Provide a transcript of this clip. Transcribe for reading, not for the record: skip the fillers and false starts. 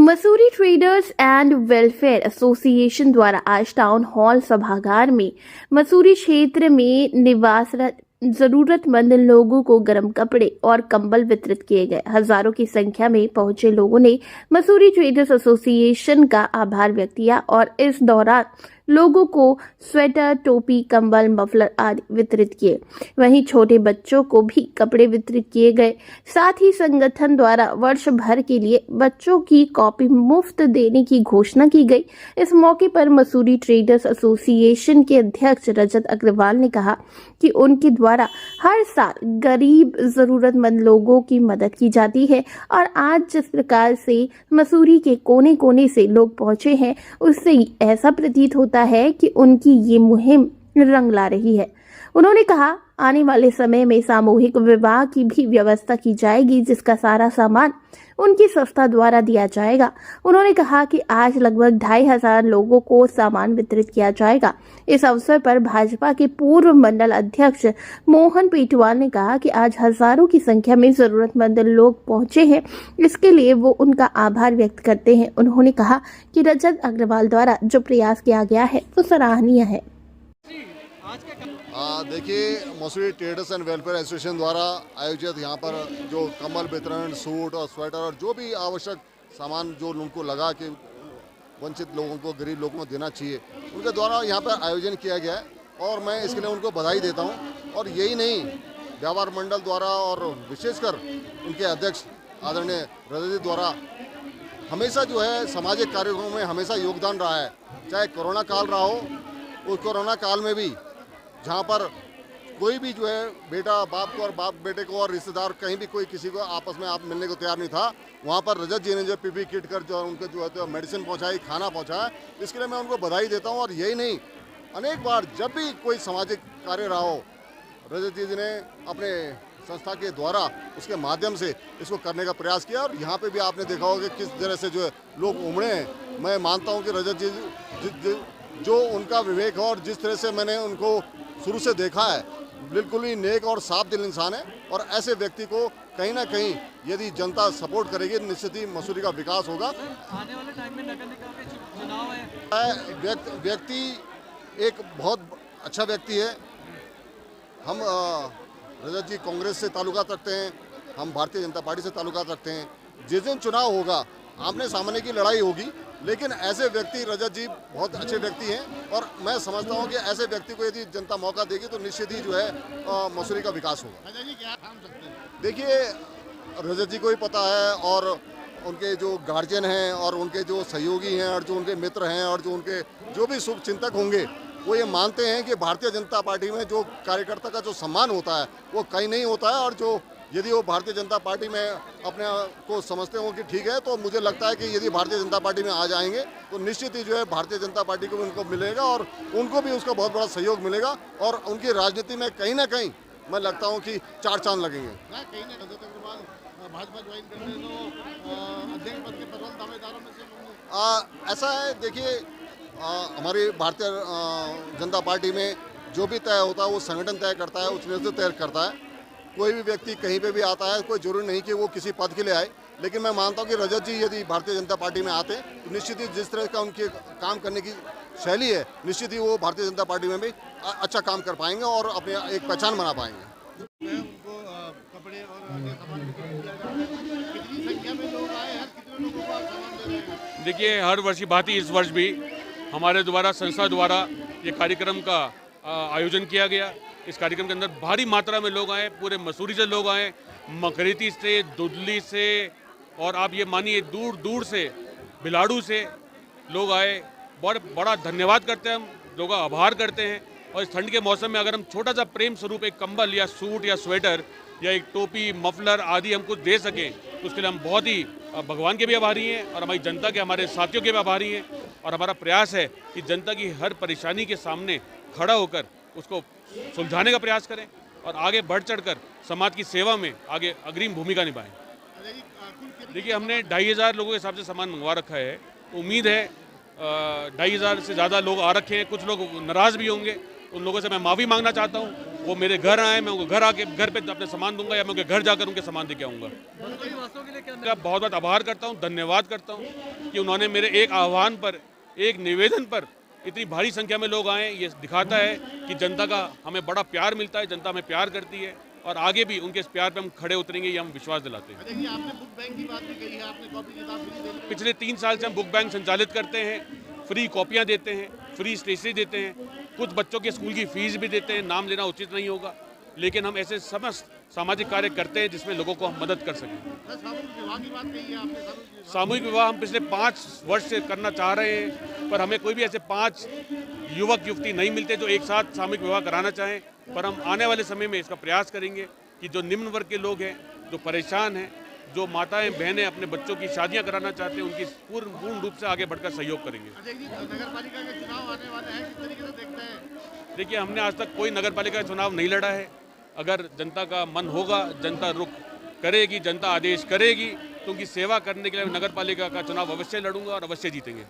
Mussoorie traders and welfare association द्वारा आज town hall सभागार में मसूरी क्षेत्र में निवासरत जरूरतमंद लोगों को गर्म कपड़े और कंबल वितरित किए गए। हजारों की संख्या में पहुंचे लोगों ने मसूरी ट्रेडर्स एसोसिएशन का आभार व्यक्त किया और इस दौरान लोगों को स्वेटर, टोपी, कंबल, मफलर आदि वितरित किए। वहीं छोटे बच्चों को भी कपड़े वितरित किए गए। साथ ही संगठन द्वारा वर्ष भर के लिए बच्चों की कॉपी मुफ्त देने की घोषणा की गई। इस मौके पर मसूरी ट्रेडर्स एसोसिएशन के अध्यक्ष रजत अग्रवाल ने कहा कि उनके द्वारा हर साल गरीब जरूरतमंद लोगों की मदद की जाती है और आज जिस प्रकार से मसूरी के कोने कोने से लोग पहुंचे हैं, उससे ऐसा प्रतीत होता है कि उनकी ये मुहिम रंग ला रही है। उन्होंने कहा, आने वाले समय में सामूहिक विवाह की भी व्यवस्था की जाएगी, जिसका सारा सामान उनकी संस्था द्वारा दिया जाएगा। उन्होंने कहा कि आज लगभग 2500 लोगों को सामान वितरित किया जाएगा। इस अवसर पर भाजपा के पूर्व मंडल अध्यक्ष मोहन पेटवाल ने कहा कि आज हजारों की संख्या में जरूरतमंद लोग पहुंचे हैं, इसके लिए वो उनका आभार व्यक्त करते हैं। उन्होंने कहा कि रजत अग्रवाल द्वारा जो प्रयास किया गया है वो सराहनीय है। देखिए, Mussoorie traders and welfare association द्वारा आयोजित यहाँ पर जो कम्बल वितरण, सूट और स्वेटर और जो भी आवश्यक सामान जो उनको लगा कि वंचित लोगों को, गरीब लोगों को देना चाहिए, उनके द्वारा यहाँ पर आयोजन किया गया है और मैं इसके लिए उनको बधाई देता हूँ। और यही नहीं, व्यापार मंडल द्वारा और विशेषकर उनके अध्यक्ष आदरणीय रजत जी द्वारा हमेशा जो है सामाजिक कार्यक्रमों में हमेशा योगदान रहा है। चाहे कोरोना काल रहा हो, उस कोरोना काल में भी जहाँ पर कोई भी जो है बेटा बाप को और बाप बेटे को और रिश्तेदार कहीं भी कोई किसी को आपस में आप मिलने को तैयार नहीं था, वहाँ पर रजत जी ने जो पीपी किट कर जो उनको जो है तो मेडिसिन पहुँचाई, खाना पहुँचाया, इसके लिए मैं उनको बधाई देता हूँ। और यही नहीं, अनेक बार जब भी कोई सामाजिक कार्य रहा हो, रजत जी ने अपने संस्था के द्वारा उसके माध्यम से इसको करने का प्रयास किया। और यहाँ पे भी आपने देखा होगा कि किस तरह से जो है लोग उमड़े हैं। मैं मानता हूँ कि रजत जी जो उनका विवेक है और जिस तरह से मैंने उनको शुरू से देखा है, बिल्कुल ही नेक और साफ दिल इंसान है। और ऐसे व्यक्ति को कहीं ना कहीं यदि जनता सपोर्ट करेगी, निश्चित ही मसूरी का विकास होगा। आने वाले टाइम में नगर निगम के चुनाव है। व्यक्ति एक बहुत अच्छा व्यक्ति है। हम रजत जी कांग्रेस से ताल्लुकात रखते हैं, हम भारतीय जनता पार्टी से ताल्लुकात रखते हैं। जिस दिन चुनाव होगा, आमने सामने की लड़ाई होगी, लेकिन ऐसे व्यक्ति रजत जी बहुत अच्छे व्यक्ति हैं और मैं समझता हूं कि ऐसे व्यक्ति को यदि जनता मौका देगी तो निश्चित ही जो है मसूरी का विकास होगा। रजत जी क्या काम सकते हैं? देखिए, रजत जी को ही पता है और उनके जो गार्जियन हैं और उनके जो सहयोगी हैं और जो उनके मित्र हैं और जो उनके जो भी शुभ चिंतक होंगे, वो ये मानते हैं कि भारतीय जनता पार्टी में जो कार्यकर्ता का जो सम्मान होता है वो कहीं नहीं होता है। और जो यदि वो भारतीय जनता पार्टी में अपने को समझते हो कि ठीक है, तो मुझे लगता है कि यदि भारतीय जनता पार्टी में आ जाएंगे तो निश्चित ही जो है भारतीय जनता पार्टी को भी उनको मिलेगा और उनको भी उसका बहुत बड़ा सहयोग मिलेगा और उनकी राजनीति में कहीं ना कहीं मैं लगता हूँ कि 4 चांद लगेंगे। कहीं ना रजत अग्रवाल भाजपा ज्वाइन करने तो अध्यक्ष पद के प्रबल दावेदारों में से ऐसा है, देखिए, हमारी भारतीय जनता पार्टी में जो भी तय होता है वो संगठन तय करता है, उच्च नेतृत्व तय करता है। कोई भी व्यक्ति कहीं पे भी आता है, कोई जरूरी नहीं कि वो किसी पद के लिए आए, लेकिन मैं मानता हूँ कि रजत जी यदि भारतीय जनता पार्टी में आते तो निश्चित ही जिस तरह का उनके काम करने की शैली है, निश्चित ही वो भारतीय जनता पार्टी में भी अच्छा काम कर पाएंगे और अपने एक पहचान बना पाएंगे। उनको कपड़े और अन्य सामान वितरित किया जा रहा है। कितनी संख्या में लोग आए हैं, कितने लोगों को सामान दे रहे हैं? देखिए, हर वर्ष की भांति इस वर्ष भी हमारे द्वारा, संस्था द्वारा ये कार्यक्रम का आयोजन किया गया। इस कार्यक्रम के अंदर भारी मात्रा में लोग आए, पूरे मसूरी से लोग आए, मकरेती से, दुदली से और आप ये मानिए दूर दूर से, बिलाड़ू से लोग आए। बहुत बड़ा धन्यवाद करते हैं हम, लोगों का आभार करते हैं। और इस ठंड के मौसम में अगर हम छोटा सा प्रेम स्वरूप एक कंबल या सूट या स्वेटर या एक टोपी, मफलर आदि हम कुछ दे सकें तो उसके लिए हम बहुत ही भगवान के भी आभारी हैं और हमारी जनता के, हमारे साथियों के भी आभारी हैं। और हमारा प्रयास है कि जनता की हर परेशानी के सामने खड़ा होकर उसको सुलझाने का प्रयास करें और आगे बढ़ चढ़कर समाज की सेवा में आगे अग्रिम भूमिका निभाएं। देखिए, हमने 2500 लोगों के हिसाब से सामान मंगवा रखा है। उम्मीद है 2500 से ज़्यादा लोग आ रखे हैं। कुछ लोग नाराज़ भी होंगे, उन लोगों से मैं माफ़ी मांगना चाहता हूँ। वो मेरे घर आए, मैं उनको घर आके घर पे अपने सामान दूंगा या मैं उनके घर जाकर उनके सामान दे के आऊँगा। मैं बहुत बहुत आभार करता हूँ, धन्यवाद करता हूँ कि उन्होंने मेरे एक आह्वान पर, एक निवेदन पर इतनी भारी संख्या में लोग आए। ये दिखाता है कि जनता का हमें बड़ा प्यार मिलता है, जनता हमें प्यार करती है और आगे भी उनके इस प्यार पे हम खड़े उतरेंगे, ये हम विश्वास दिलाते हैं। देखिए, आपने बुक बैंक की बात भी कही है, आपने कॉपी किताब फ्री देने पिछले 3 साल से हम बुक बैंक संचालित करते हैं, फ्री कॉपियाँ देते हैं, फ्री स्टेशनरी देते हैं, कुछ बच्चों के स्कूल की फीस भी देते हैं। नाम लेना उचित नहीं होगा, लेकिन हम ऐसे समस्त सामाजिक कार्य करते हैं जिसमें लोगों को हम मदद कर सकें। सामूहिक विवाह की बात कही है आपने। सामूहिक विवाह हम पिछले 5 वर्ष से करना चाह रहे हैं, पर हमें कोई भी ऐसे 5 युवक युवती नहीं मिलते जो एक साथ सामूहिक विवाह कराना चाहें। पर हम आने वाले समय में इसका प्रयास करेंगे कि जो निम्न वर्ग के लोग हैं, जो परेशान हैं, जो माताएं बहनें अपने बच्चों की शादियां कराना चाहते हैं, उनकी पूर्ण रूप से आगे बढ़कर सहयोग करेंगे। नगर पालिका के चुनाव आने वाले हैं, किस तरीके से देखते हैं? देखिए, हमने आज तक कोई नगर पालिका का चुनाव नहीं लड़ा है। अगर जनता का मन होगा, जनता रुख करेगी, जनता आदेश करेगी, तो उनकी सेवा करने के लिए नगर पालिका का चुनाव अवश्य लड़ूंगा और अवश्य जीतेंगे।